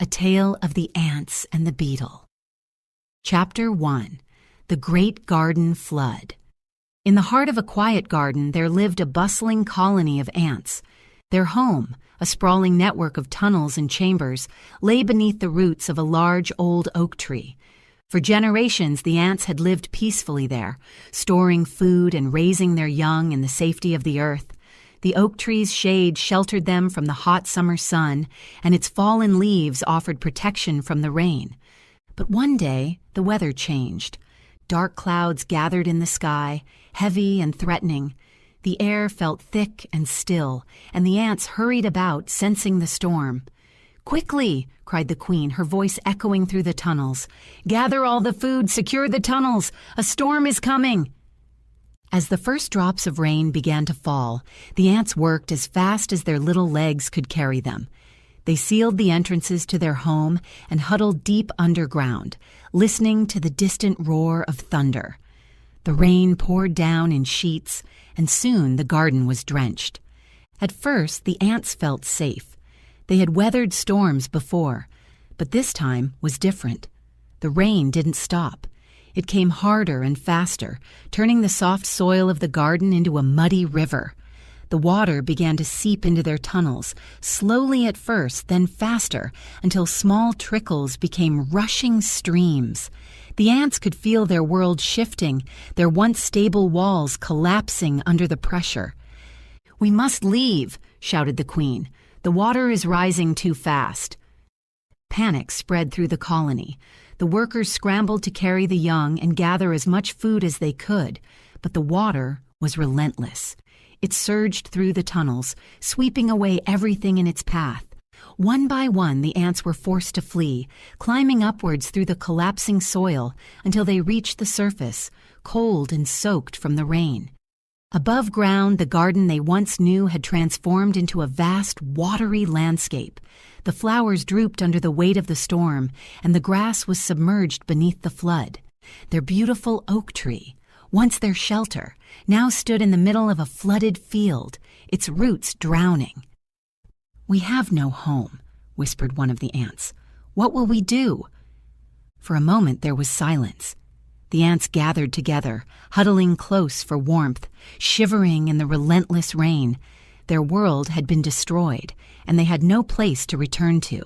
A Tale of the Ants and the Beetle. Chapter 1. The Great Garden Flood. In the heart of a quiet garden there lived a bustling colony of ants. Their home, a sprawling network of tunnels and chambers, lay beneath the roots of a large old oak tree. For generations the ants had lived peacefully there, storing food and raising their young in the safety of the earth. The oak tree's shade sheltered them from the hot summer sun, and its fallen leaves offered protection from the rain. But one day, the weather changed. Dark clouds gathered in the sky, heavy and threatening. The air felt thick and still, and the ants hurried about, sensing the storm. "Quickly!" cried the queen, her voice echoing through the tunnels. "Gather all the food, secure the tunnels! A storm is coming!" As the first drops of rain began to fall, the ants worked as fast as their little legs could carry them. They sealed the entrances to their home and huddled deep underground, listening to the distant roar of thunder. The rain poured down in sheets, and soon the garden was drenched. At first, the ants felt safe. They had weathered storms before, but this time was different. The rain didn't stop. It came harder and faster, turning the soft soil of the garden into a muddy river. The water began to seep into their tunnels, slowly at first, then faster, until small trickles became rushing streams. The ants could feel their world shifting, their once stable walls collapsing under the pressure. "We must leave," shouted the queen. "The water is rising too fast." Panic spread through the colony. The workers scrambled to carry the young and gather as much food as they could, but the water was relentless. It surged through the tunnels, sweeping away everything in its path. One by one, the ants were forced to flee, climbing upwards through the collapsing soil until they reached the surface, cold and soaked from the rain. Above ground, the garden they once knew had transformed into a vast, watery landscape. The flowers drooped under the weight of the storm, and the grass was submerged beneath the flood. Their beautiful oak tree, once their shelter, now stood in the middle of a flooded field, its roots drowning. "We have no home," whispered one of the ants. "What will we do?" For a moment there was silence. The ants gathered together, huddling close for warmth, shivering in the relentless rain. Their world had been destroyed, and they had no place to return to.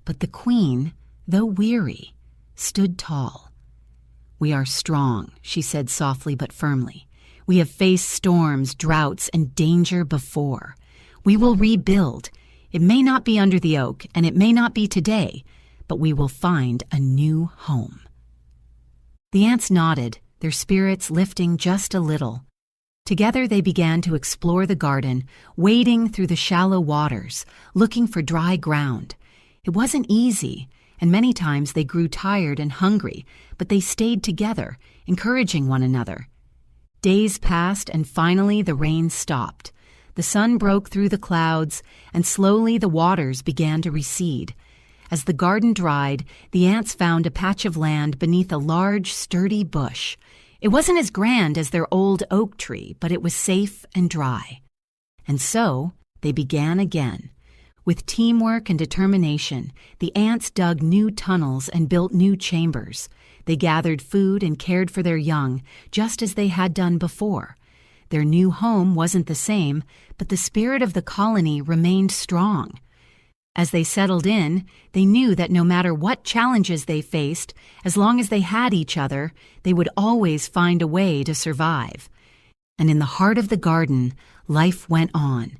But the queen, though weary, stood tall. "We are strong," she said softly but firmly. "We have faced storms, droughts, and danger before. We will rebuild. It may not be under the oak, and it may not be today, but we will find a new home." The ants nodded, their spirits lifting just a little. Together they began to explore the garden, wading through the shallow waters, looking for dry ground. It wasn't easy, and many times they grew tired and hungry, but they stayed together, encouraging one another. Days passed, and finally the rain stopped. The sun broke through the clouds, and slowly the waters began to recede. As the garden dried, the ants found a patch of land beneath a large, sturdy bush. It wasn't as grand as their old oak tree, but it was safe and dry. And so they began again. With teamwork and determination, the ants dug new tunnels and built new chambers. They gathered food and cared for their young, just as they had done before. Their new home wasn't the same, but the spirit of the colony remained strong. As they settled in, they knew that no matter what challenges they faced, as long as they had each other, they would always find a way to survive. And in the heart of the garden, life went on.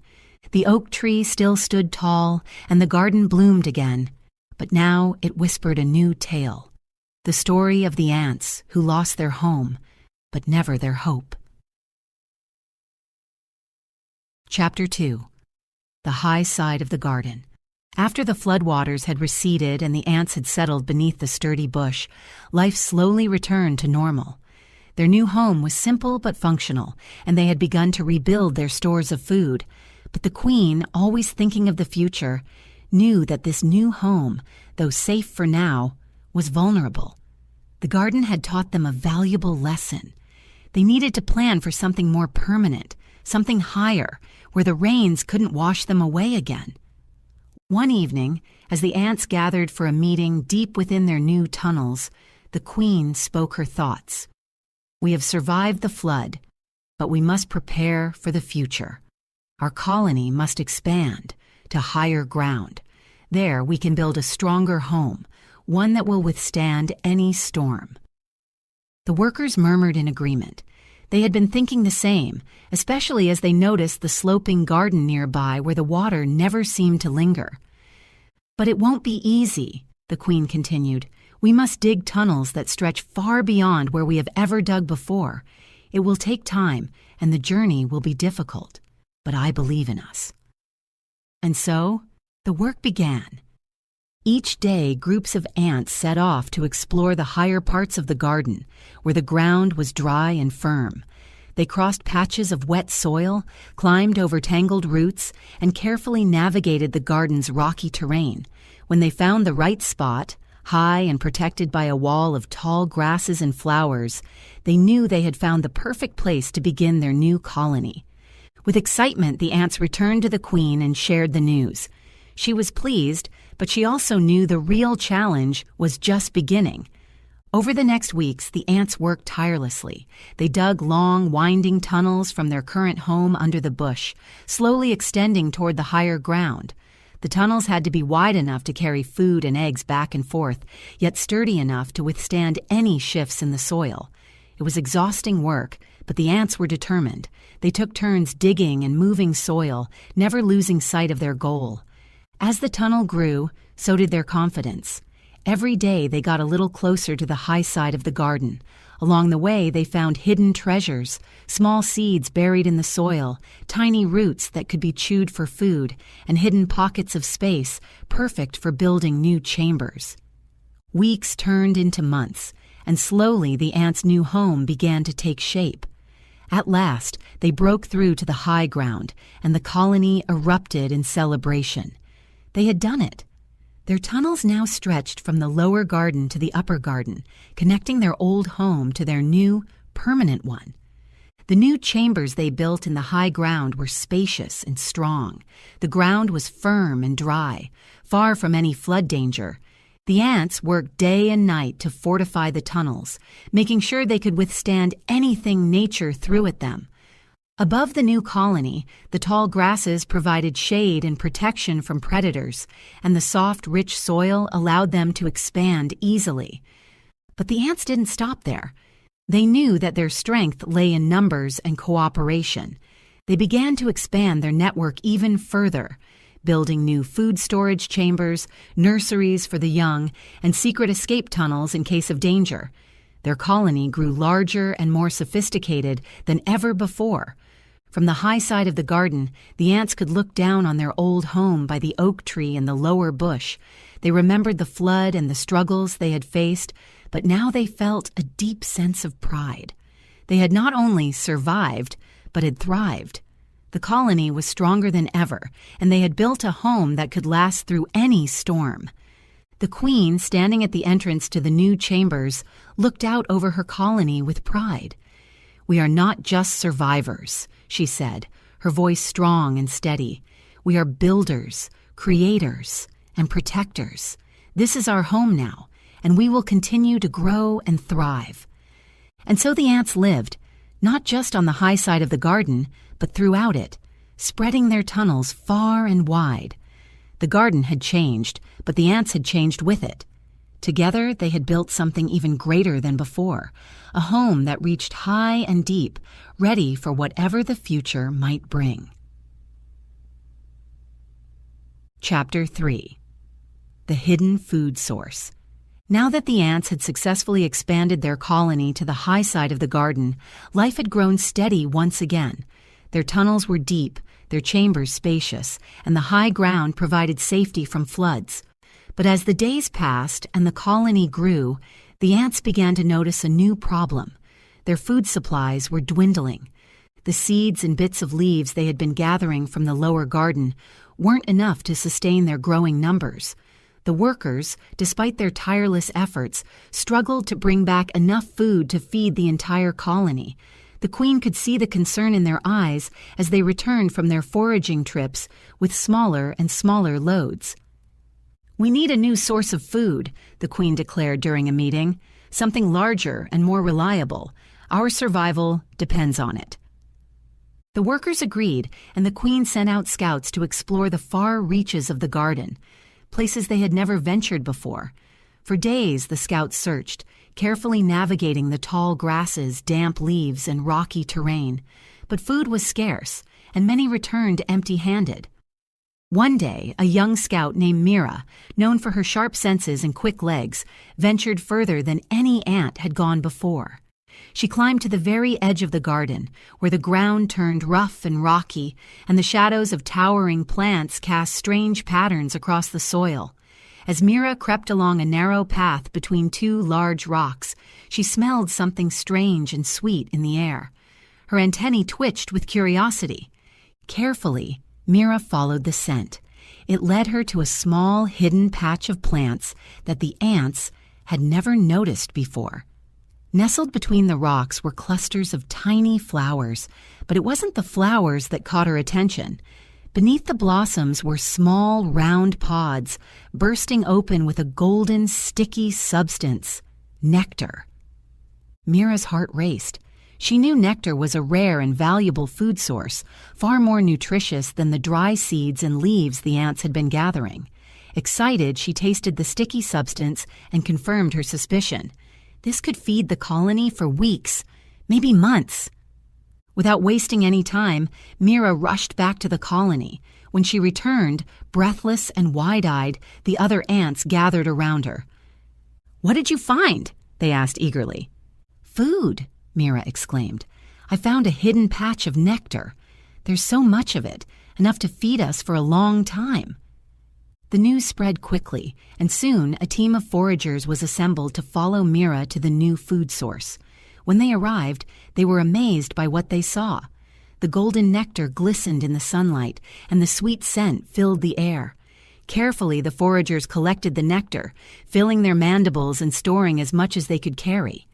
The oak tree still stood tall, and the garden bloomed again. But now it whispered a new tale. The story of the ants who lost their home, but never their hope. Chapter 2. The High Side of the Garden. After the floodwaters had receded and the ants had settled beneath the sturdy bush, life slowly returned to normal. Their new home was simple but functional, and they had begun to rebuild their stores of food. But the queen, always thinking of the future, knew that this new home, though safe for now, was vulnerable. The garden had taught them a valuable lesson. They needed to plan for something more permanent, something higher, where the rains couldn't wash them away again. One evening, as the ants gathered for a meeting deep within their new tunnels, the queen spoke her thoughts. "We have survived the flood, but we must prepare for the future. Our colony must expand to higher ground. There we can build a stronger home, one that will withstand any storm." The workers murmured in agreement. They had been thinking the same, especially as they noticed the sloping garden nearby where the water never seemed to linger. "But it won't be easy," the queen continued. "We must dig tunnels that stretch far beyond where we have ever dug before. It will take time, and the journey will be difficult, but I believe in us." And so, the work began. Each day, groups of ants set off to explore the higher parts of the garden, where the ground was dry and firm. They crossed patches of wet soil, climbed over tangled roots, and carefully navigated the garden's rocky terrain. When they found the right spot, high and protected by a wall of tall grasses and flowers, they knew they had found the perfect place to begin their new colony. With excitement, the ants returned to the queen and shared the news. She was pleased, but she also knew the real challenge was just beginning. Over the next weeks, the ants worked tirelessly. They dug long, winding tunnels from their current home under the bush, slowly extending toward the higher ground. The tunnels had to be wide enough to carry food and eggs back and forth, yet sturdy enough to withstand any shifts in the soil. It was exhausting work, but the ants were determined. They took turns digging and moving soil, never losing sight of their goal. As the tunnel grew, so did their confidence. Every day they got a little closer to the high side of the garden. Along the way, they found hidden treasures, small seeds buried in the soil, tiny roots that could be chewed for food, and hidden pockets of space perfect for building new chambers. Weeks turned into months, and slowly the ants' new home began to take shape. At last, they broke through to the high ground, and the colony erupted in celebration. They had done it. Their tunnels now stretched from the lower garden to the upper garden, connecting their old home to their new, permanent one. The new chambers they built in the high ground were spacious and strong. The ground was firm and dry, far from any flood danger. The ants worked day and night to fortify the tunnels, making sure they could withstand anything nature threw at them. Above the new colony, the tall grasses provided shade and protection from predators, and the soft, rich soil allowed them to expand easily. But the ants didn't stop there. They knew that their strength lay in numbers and cooperation. They began to expand their network even further, building new food storage chambers, nurseries for the young, and secret escape tunnels in case of danger. Their colony grew larger and more sophisticated than ever before. From the high side of the garden, the ants could look down on their old home by the oak tree and the lower bush. They remembered the flood and the struggles they had faced, but now they felt a deep sense of pride. They had not only survived, but had thrived. The colony was stronger than ever, and they had built a home that could last through any storm. The queen, standing at the entrance to the new chambers, looked out over her colony with pride. "We are not just survivors," she said, her voice strong and steady. "We are builders, creators, and protectors. This is our home now, and we will continue to grow and thrive." And so the ants lived, not just on the high side of the garden, but throughout it, spreading their tunnels far and wide. The garden had changed, but the ants had changed with it. Together, they had built something even greater than before, a home that reached high and deep, ready for whatever the future might bring. Chapter 3. The Hidden Food Source. Now that the ants had successfully expanded their colony to the high side of the garden, life had grown steady once again. Their tunnels were deep, their chambers spacious, and the high ground provided safety from floods. But as the days passed and the colony grew, the ants began to notice a new problem. Their food supplies were dwindling. The seeds and bits of leaves they had been gathering from the lower garden weren't enough to sustain their growing numbers. The workers, despite their tireless efforts, struggled to bring back enough food to feed the entire colony. The queen could see the concern in their eyes as they returned from their foraging trips with smaller and smaller loads. "We need a new source of food," the queen declared during a meeting. "Something larger and more reliable. Our survival depends on it." The workers agreed, and the queen sent out scouts to explore the far reaches of the garden, places they had never ventured before. For days the scouts searched, carefully navigating the tall grasses, damp leaves, and rocky terrain. But food was scarce, and many returned empty-handed. One day, a young scout named Mira, known for her sharp senses and quick legs, ventured further than any ant had gone before. She climbed to the very edge of the garden, where the ground turned rough and rocky, and the shadows of towering plants cast strange patterns across the soil. As Mira crept along a narrow path between two large rocks, she smelled something strange and sweet in the air. Her antennae twitched with curiosity. Carefully, Mira followed the scent. It led her to a small, hidden patch of plants that the ants had never noticed before. Nestled between the rocks were clusters of tiny flowers, but it wasn't the flowers that caught her attention. Beneath the blossoms were small, round pods, bursting open with a golden, sticky substance, nectar. Mira's heart raced. She knew nectar was a rare and valuable food source, far more nutritious than the dry seeds and leaves the ants had been gathering. Excited, she tasted the sticky substance and confirmed her suspicion. This could feed the colony for weeks, maybe months. Without wasting any time, Mira rushed back to the colony. When she returned, breathless and wide-eyed, the other ants gathered around her. "What did you find?" they asked eagerly. "Food," Mira exclaimed. "I found a hidden patch of nectar. There's so much of it, enough to feed us for a long time." The news spread quickly, and soon a team of foragers was assembled to follow Mira to the new food source. When they arrived, they were amazed by what they saw. The golden nectar glistened in the sunlight, and the sweet scent filled the air. Carefully, the foragers collected the nectar, filling their mandibles and storing as much as they could carry.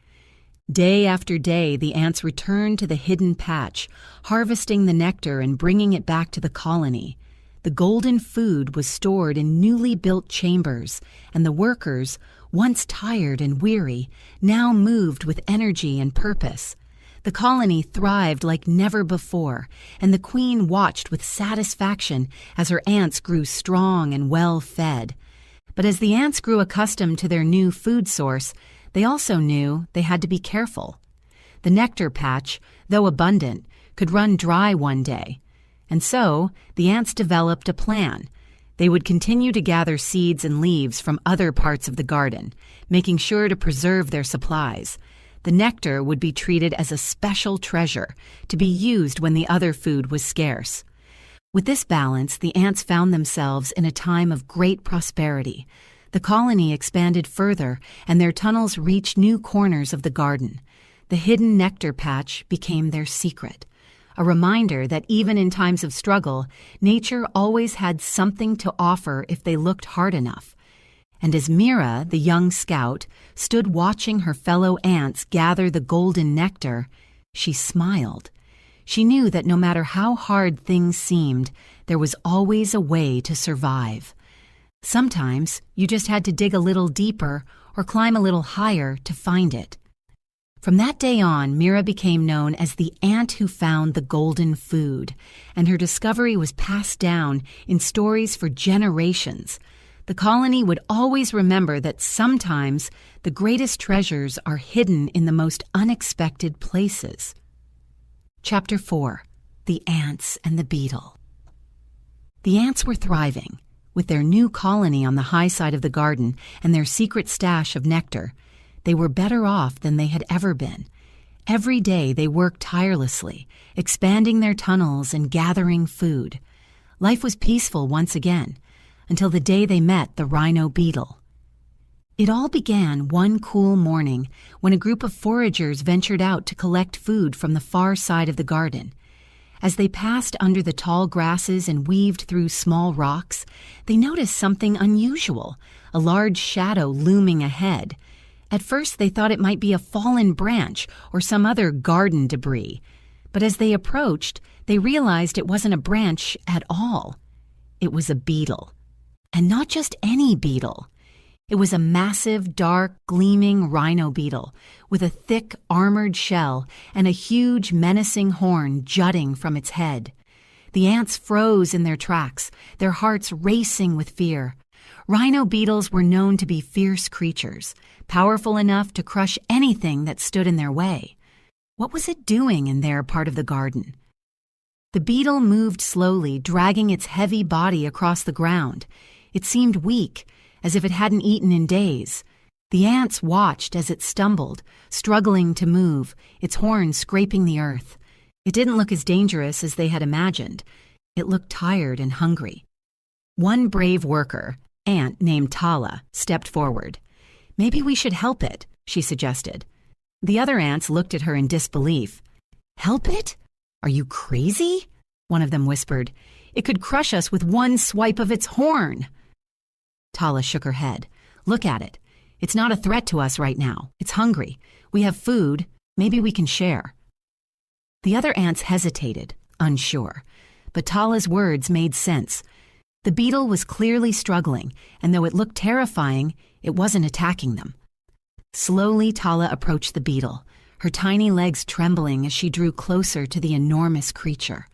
Day after day, the ants returned to the hidden patch, harvesting the nectar and bringing it back to the colony. The golden food was stored in newly built chambers, and the workers, once tired and weary, now moved with energy and purpose. The colony thrived like never before, and the queen watched with satisfaction as her ants grew strong and well-fed. But as the ants grew accustomed to their new food source, they also knew they had to be careful. The nectar patch, though abundant, could run dry one day. And so, the ants developed a plan. They would continue to gather seeds and leaves from other parts of the garden, making sure to preserve their supplies. The nectar would be treated as a special treasure to be used when the other food was scarce. With this balance, the ants found themselves in a time of great prosperity. The colony expanded further, and their tunnels reached new corners of the garden. The hidden nectar patch became their secret, a reminder that even in times of struggle, nature always had something to offer if they looked hard enough. And as Mira, the young scout, stood watching her fellow ants gather the golden nectar, she smiled. She knew that no matter how hard things seemed, there was always a way to survive. Sometimes you just had to dig a little deeper or climb a little higher to find it. From that day on, Mira became known as the ant who found the golden food, and her discovery was passed down in stories for generations. The colony would always remember that sometimes the greatest treasures are hidden in the most unexpected places. Chapter 4. The Ants and the Beetle. The ants were thriving. With their new colony on the high side of the garden and their secret stash of nectar, they were better off than they had ever been. Every day they worked tirelessly, expanding their tunnels and gathering food. Life was peaceful once again, until the day they met the rhino beetle. It all began one cool morning when a group of foragers ventured out to collect food from the far side of the garden. As they passed under the tall grasses and weaved through small rocks, they noticed something unusual, a large shadow looming ahead. At first they thought it might be a fallen branch or some other garden debris, but as they approached, they realized it wasn't a branch at all. It was a beetle. And not just any beetle. It was a massive, dark, gleaming rhino beetle with a thick, armored shell and a huge, menacing horn jutting from its head. The ants froze in their tracks, their hearts racing with fear. Rhino beetles were known to be fierce creatures, powerful enough to crush anything that stood in their way. What was it doing in their part of the garden? The beetle moved slowly, dragging its heavy body across the ground. It seemed weak, as if it hadn't eaten in days. The ants watched as it stumbled, struggling to move, its horn scraping the earth. It didn't look as dangerous as they had imagined. It looked tired and hungry. One brave worker, ant named Tala, stepped forward. "Maybe we should help it," she suggested. The other ants looked at her in disbelief. "Help it? Are you crazy?" one of them whispered. "It could crush us with one swipe of its horn." Tala shook her head. "Look at it. It's not a threat to us right now. It's hungry. We have food. Maybe we can share." The other ants hesitated, unsure. But Tala's words made sense. The beetle was clearly struggling, and though it looked terrifying, it wasn't attacking them. Slowly, Tala approached the beetle, her tiny legs trembling as she drew closer to the enormous creature.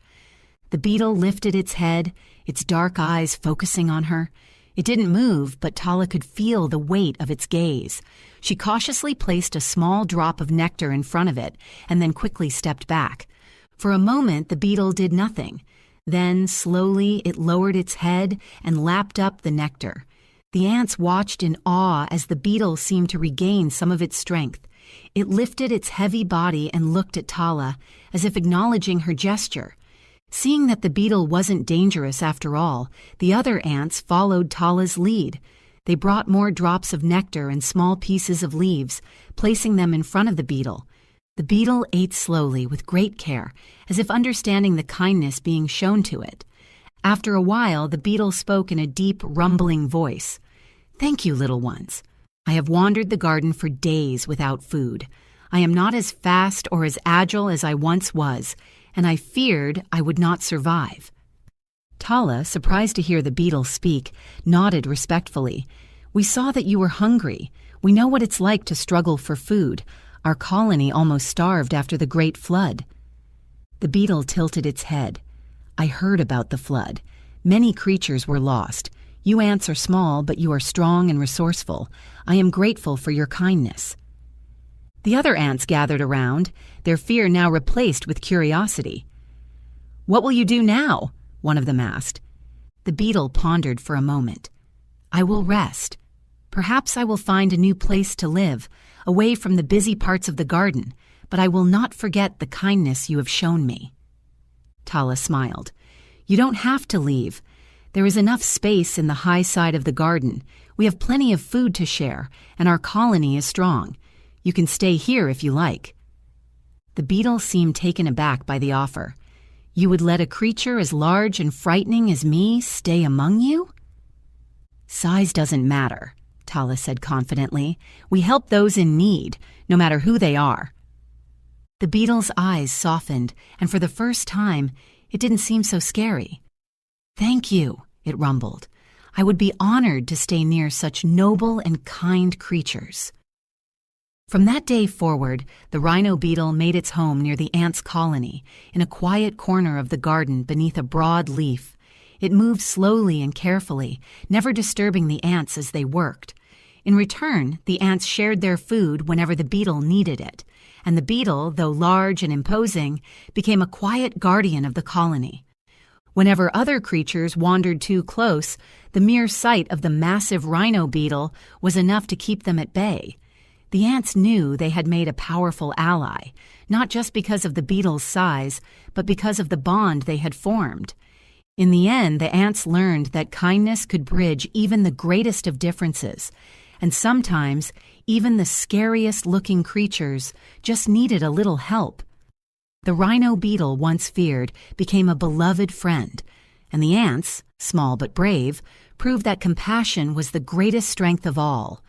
The beetle lifted its head, its dark eyes focusing on her. It didn't move, but Tala could feel the weight of its gaze. She cautiously placed a small drop of nectar in front of it and then quickly stepped back. For a moment, the beetle did nothing. Then, slowly, it lowered its head and lapped up the nectar. The ants watched in awe as the beetle seemed to regain some of its strength. It lifted its heavy body and looked at Tala, as if acknowledging her gesture. Seeing that the beetle wasn't dangerous after all, the other ants followed Tala's lead. They brought more drops of nectar and small pieces of leaves, placing them in front of the beetle. The beetle ate slowly, with great care, as if understanding the kindness being shown to it. After a while, the beetle spoke in a deep, rumbling voice. "Thank you, little ones. I have wandered the garden for days without food. I am not as fast or as agile as I once was, and I feared I would not survive." Tala, surprised to hear the beetle speak, nodded respectfully. "We saw that you were hungry. We know what it's like to struggle for food. Our colony almost starved after the Great Flood." The beetle tilted its head. "I heard about the flood. Many creatures were lost. You ants are small, but you are strong and resourceful. I am grateful for your kindness." The other ants gathered around, their fear now replaced with curiosity. "What will you do now?" one of them asked. The beetle pondered for a moment. "I will rest. Perhaps I will find a new place to live, away from the busy parts of the garden, but I will not forget the kindness you have shown me." Tala smiled. "You don't have to leave. There is enough space in the high side of the garden. We have plenty of food to share, and our colony is strong. You can stay here if you like." The beetle seemed taken aback by the offer. "You would let a creature as large and frightening as me stay among you?" "Size doesn't matter," Tala said confidently. "We help those in need, no matter who they are." The beetle's eyes softened, and for the first time, it didn't seem so scary. "Thank you," it rumbled. "I would be honored to stay near such noble and kind creatures." From that day forward, the rhino beetle made its home near the ants' colony, in a quiet corner of the garden beneath a broad leaf. It moved slowly and carefully, never disturbing the ants as they worked. In return, the ants shared their food whenever the beetle needed it, and the beetle, though large and imposing, became a quiet guardian of the colony. Whenever other creatures wandered too close, the mere sight of the massive rhino beetle was enough to keep them at bay. The ants knew they had made a powerful ally, not just because of the beetle's size, but because of the bond they had formed. In the end, the ants learned that kindness could bridge even the greatest of differences, and sometimes even the scariest-looking creatures just needed a little help. The rhino beetle, once feared, became a beloved friend, and the ants, small but brave, proved that compassion was the greatest strength of all.